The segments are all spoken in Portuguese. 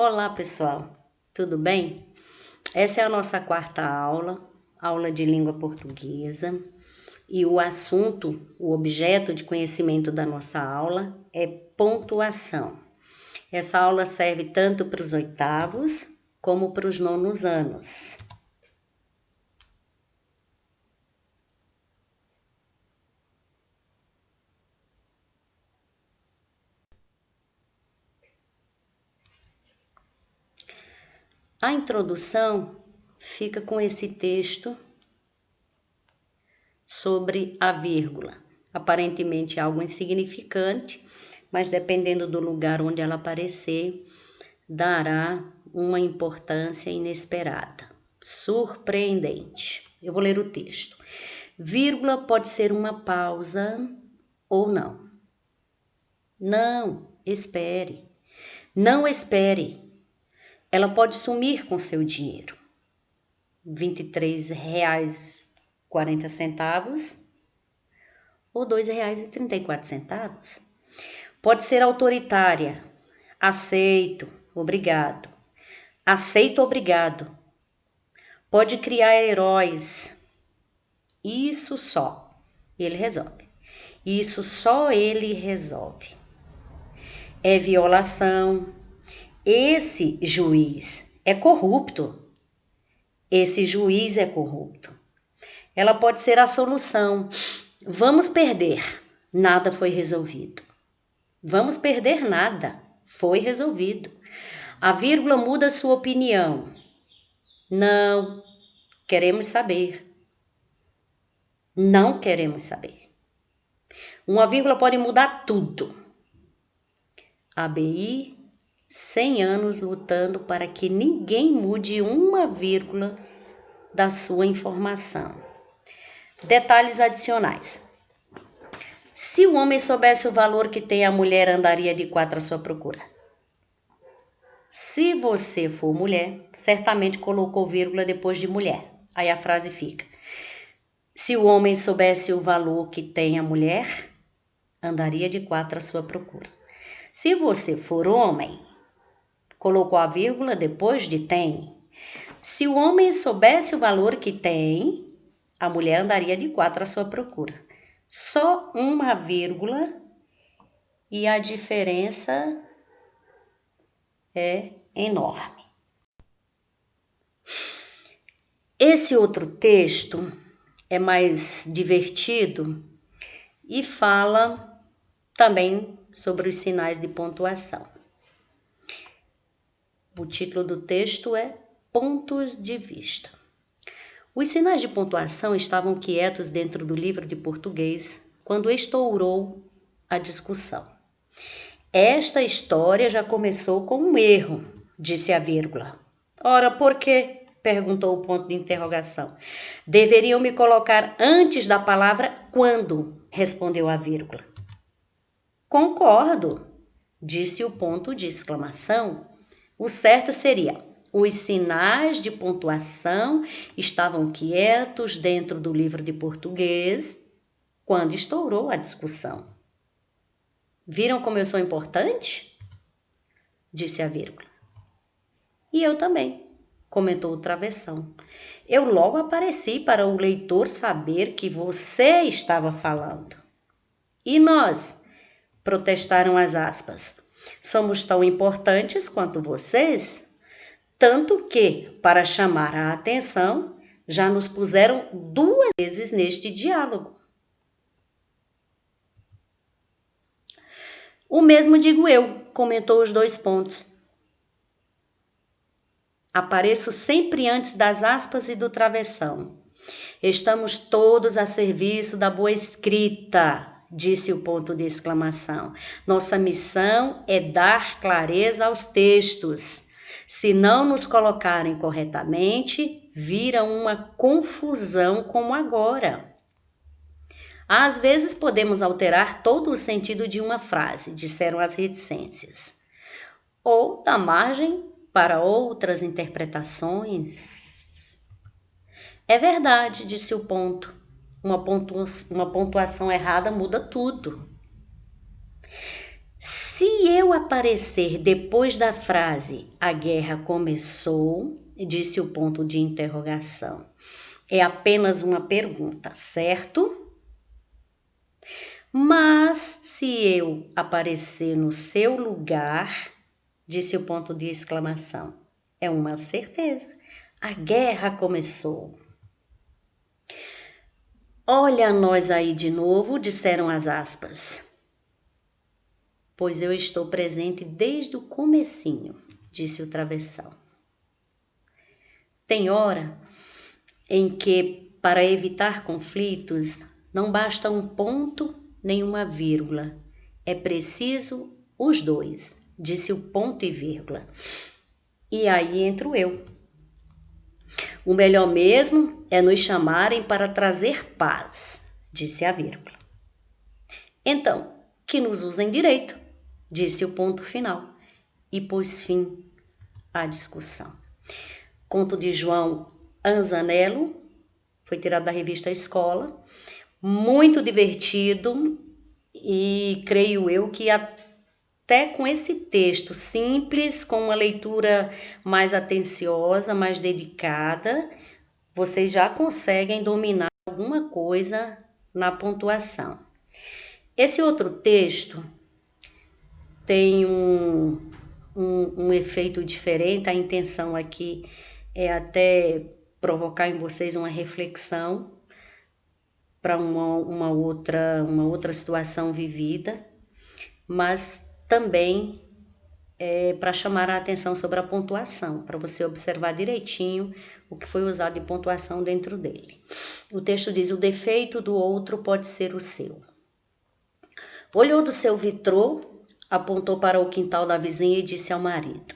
Olá, pessoal, tudo bem? Essa é a nossa quarta aula de língua portuguesa, e o assunto, o objeto de conhecimento da nossa aula é pontuação. Essa aula serve tanto para os oitavos como para os nonos anos. A introdução fica com esse texto sobre a vírgula. Aparentemente algo insignificante, mas dependendo do lugar onde ela aparecer, dará uma importância inesperada, surpreendente. Eu vou ler o texto. Vírgula pode ser uma pausa ou não. Não espere. Não espere. Ela pode sumir com seu dinheiro. R$ 23,40 ou R$ 2,34. Pode ser autoritária. Aceito, obrigado. Aceito, obrigado. Pode criar heróis. Isso só ele resolve. Isso só ele resolve. É violação. Esse juiz é corrupto. Esse juiz é corrupto. Ela pode ser a solução. Vamos perder. Nada foi resolvido. Vamos perder nada. Foi resolvido. A vírgula muda sua opinião. Não queremos saber. Não queremos saber. Uma vírgula pode mudar tudo. ABI, 100 anos lutando para que ninguém mude uma vírgula da sua informação. Detalhes adicionais. Se o homem soubesse o valor que tem a mulher, andaria de 4 à sua procura. Se você for mulher, certamente colocou vírgula depois de mulher. Aí a frase fica: se o homem soubesse o valor que tem a mulher, andaria de 4 à sua procura. Se você for homem, colocou a vírgula depois de tem. Se o homem soubesse o valor que tem, a mulher andaria de 4 à sua procura. Só uma vírgula e a diferença é enorme. Esse outro texto é mais divertido e fala também sobre os sinais de pontuação. O título do texto é Pontos de Vista. Os sinais de pontuação estavam quietos dentro do livro de português quando estourou a discussão. Esta história já começou com um erro, disse a vírgula. Ora, por quê? Perguntou o ponto de interrogação. Deveriam me colocar antes da palavra quando, respondeu a vírgula. Concordo, disse o ponto de exclamação. O certo seria: os sinais de pontuação estavam quietos dentro do livro de português quando estourou a discussão. Viram como eu sou importante? Disse a vírgula. E eu também, comentou o travessão. Eu logo apareci para o leitor saber que você estava falando. E nós? Protestaram as aspas. Somos tão importantes quanto vocês? Tanto que, para chamar a atenção, já nos puseram 2 vezes neste diálogo. O mesmo digo eu, comentou os 2 pontos. Apareço sempre antes das aspas e do travessão. Estamos todos a serviço da boa escrita, disse o ponto de exclamação. Nossa missão é dar clareza aos textos. Se não nos colocarem corretamente, vira uma confusão como agora. Às vezes podemos alterar todo o sentido de uma frase, disseram as reticências, ou dar margem para outras interpretações. É verdade, disse o ponto. Uma pontuação errada muda tudo. Se eu aparecer depois da frase "a guerra começou", disse o ponto de interrogação, é apenas uma pergunta, certo? Mas se eu aparecer no seu lugar, disse o ponto de exclamação, é uma certeza. A guerra começou. Olha nós aí de novo, disseram as aspas. Pois eu estou presente desde o comecinho, disse o travessão. Tem hora em que, para evitar conflitos, não basta um ponto nem uma vírgula. É preciso os dois, disse o ponto e vírgula. E aí entro eu. O melhor mesmo é nos chamarem para trazer paz, disse a vírgula. Então, que nos usem direito, disse o ponto final, e pôs fim à discussão. Conto de João Anzanello, foi tirado da revista Escola, muito divertido e creio eu que até com esse texto simples, com uma leitura mais atenciosa, mais dedicada, vocês já conseguem dominar alguma coisa na pontuação. Esse outro texto tem um efeito diferente, a intenção aqui é até provocar em vocês uma reflexão para uma outra situação vivida, mas também para chamar a atenção sobre a pontuação, para você observar direitinho o que foi usado de pontuação dentro dele. O texto diz: o defeito do outro pode ser o seu. Olhou do seu vitrô, apontou para o quintal da vizinha e disse ao marido: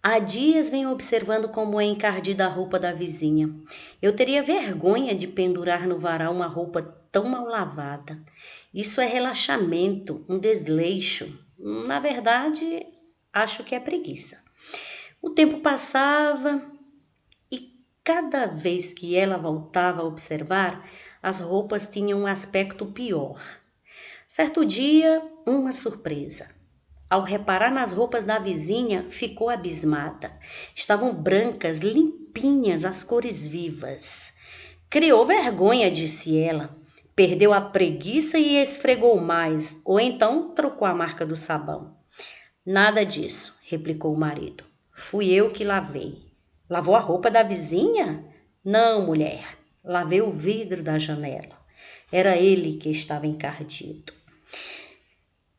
há dias venho observando como é encardida a roupa da vizinha. Eu teria vergonha de pendurar no varal uma roupa tão mal lavada. Isso é relaxamento, um desleixo. Na verdade, acho que é preguiça. O tempo passava e cada vez que ela voltava a observar, as roupas tinham um aspecto pior. Certo dia, uma surpresa. Ao reparar nas roupas da vizinha, ficou abismada. Estavam brancas, limpinhas, as cores vivas. Criou vergonha, disse ela. Perdeu a preguiça e esfregou mais, ou então trocou a marca do sabão. Nada disso, replicou o marido. Fui eu que lavei. Lavou a roupa da vizinha? Não, mulher. Lavei o vidro da janela. Era ele que estava encardido.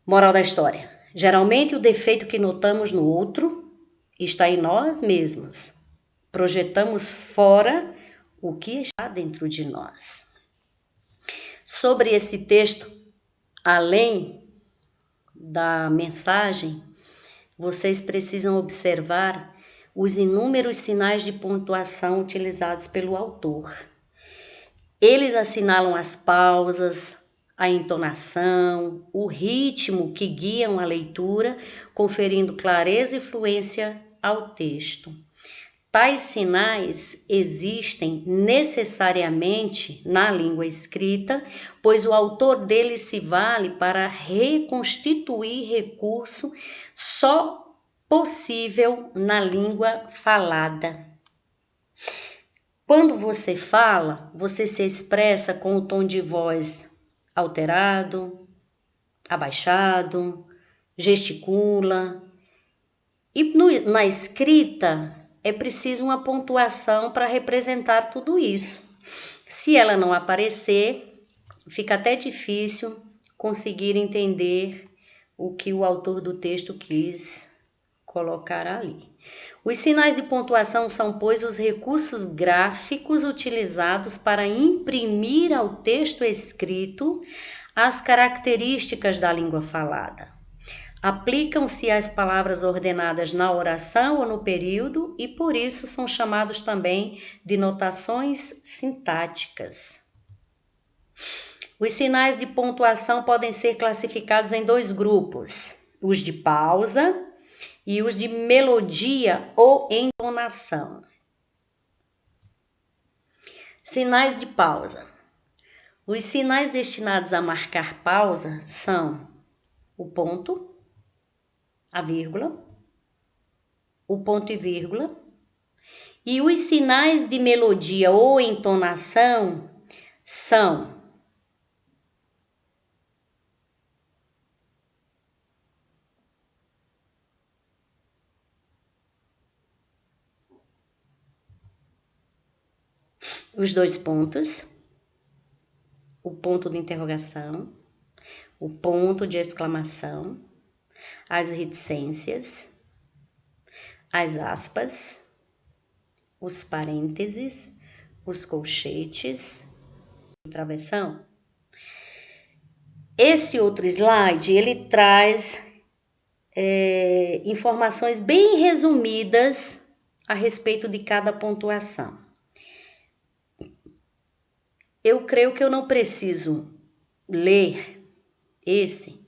Moral da história. Geralmente o defeito que notamos no outro está em nós mesmos. Projetamos fora o que está dentro de nós. Sobre esse texto, além da mensagem, vocês precisam observar os inúmeros sinais de pontuação utilizados pelo autor. Eles assinalam as pausas, a entonação, o ritmo que guiam a leitura, conferindo clareza e fluência ao texto. Tais sinais existem necessariamente na língua escrita, pois o autor deles se vale para reconstituir recurso só possível na língua falada. Quando você fala, você se expressa com o tom de voz alterado, abaixado, gesticula. E na escrita é preciso uma pontuação para representar tudo isso. Se ela não aparecer, fica até difícil conseguir entender o que o autor do texto quis colocar ali. Os sinais de pontuação são, pois, os recursos gráficos utilizados para imprimir ao texto escrito as características da língua falada. Aplicam-se às palavras ordenadas na oração ou no período e, por isso, são chamados também de notações sintáticas. Os sinais de pontuação podem ser classificados em dois grupos: os de pausa e os de melodia ou entonação. Sinais de pausa. Os sinais destinados a marcar pausa são o ponto, a vírgula, o ponto e vírgula, e os sinais de melodia ou entonação são os dois pontos, o ponto de interrogação, o ponto de exclamação, as reticências, as aspas, os parênteses, os colchetes, travessão. Esse outro slide, ele traz informações bem resumidas a respeito de cada pontuação. Eu creio que eu não preciso ler esse,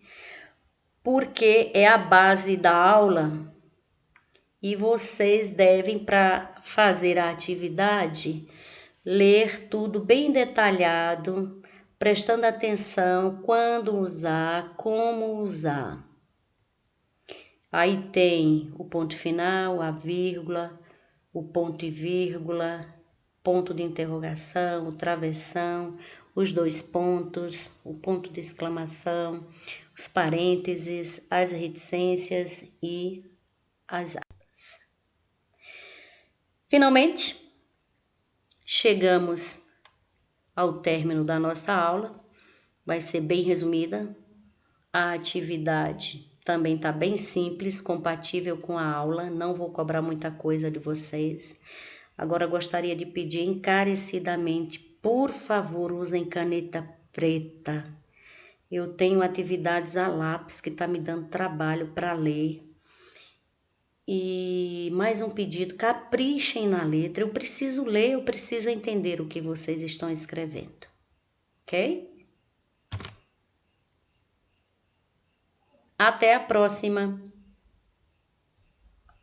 porque é a base da aula e vocês devem, para fazer a atividade, ler tudo bem detalhado, prestando atenção quando usar, como usar. Aí tem o ponto final, a vírgula, o ponto e vírgula, ponto de interrogação, o travessão, os dois pontos, o ponto de exclamação, os parênteses, as reticências e as aspas. Finalmente, chegamos ao término da nossa aula. Vai ser bem resumida. A atividade também está bem simples, compatível com a aula. Não vou cobrar muita coisa de vocês. Agora, gostaria de pedir encarecidamente, por favor, usem caneta preta. Eu tenho atividades a lápis que está me dando trabalho para ler. E mais um pedido, caprichem na letra. Eu preciso ler, eu preciso entender o que vocês estão escrevendo. Ok? Até a próxima!